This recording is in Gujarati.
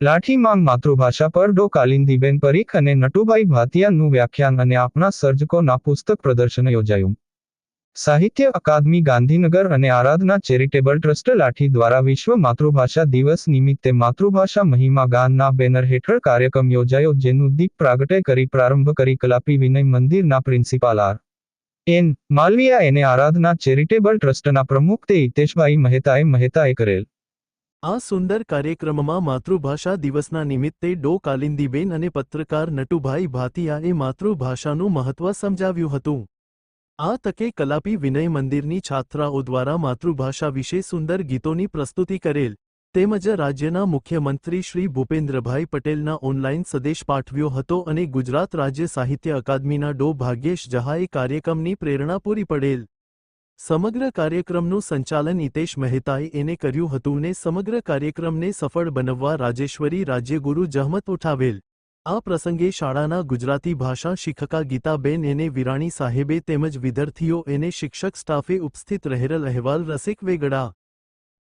લાઠી માંગ માતૃભાષા પર ડો કાલિંદીબેન પરીખ અને નટુભાઈ ભાતિયાનું વ્યાખ્યાન અને આપણા સર્જકોના પુસ્તક પ્રદર્શન યોજાયું. સાહિત્ય અકાદમી ગાંધીનગર અને આરાધના ચેરિટેબલ ટ્રસ્ટ લાઠી દ્વારા વિશ્વ માતૃભાષા દિવસ નિમિત્તે માતૃભાષા મહિમા ગાનના બેનર હેઠળ કાર્યક્રમ યોજાયો, જેનું દીપ પ્રાગટય કરી પ્રારંભ કરી કલાપી વિનય મંદિરના પ્રિન્સિપાલ આર. એન. માલવીયા અને આરાધના ચેરિટેબલ ટ્રસ્ટના પ્રમુખ તે હિતેશભાઈ મહેતાએ કરેલ. આ સુંદર કાર્યક્રમમાં માતૃભાષા દિવસના નિમિત્તે ડો કાલિંદીબેન અને પત્રકાર નટુભાઈ ભાતિયાએ માતૃભાષાનું મહત્વ સમજાવ્યું હતું. આ તકે કલાપી વિનય મંદિરની છાત્રાઓ દ્વારા માતૃભાષા વિશે સુંદર ગીતોની પ્રસ્તુતિ કરેલ, તેમજ રાજ્યના મુખ્યમંત્રી શ્રી ભૂપેન્દ્રભાઈ પટેલના ઓનલાઈન સંદેશ પાઠવ્યો હતો અને ગુજરાત રાજ્ય સાહિત્ય અકાદમીના ડો ભાગ્યેશ જહાએ કાર્યક્રમની પ્રેરણા પૂરી પડેલ. સમગ્ર કાર્યક્રમનું સંચાલન હિતેશ મહેતાએ એને કર્યું હતું ને સમગ્ર કાર્યક્રમને સફળ બનાવવા રાજેશ્વરી રાજ્યગુરુ જહમત ઉઠાવેલ. આ પ્રસંગે શાળાના ગુજરાતી ભાષા શિક્ષકા ગીતાબેન એને વિરાણી સાહેબે તેમજ વિદ્યાર્થીઓ એને શિક્ષક સ્ટાફે ઉપસ્થિત રહેલ. અહેવાલ રસિક વેગડા.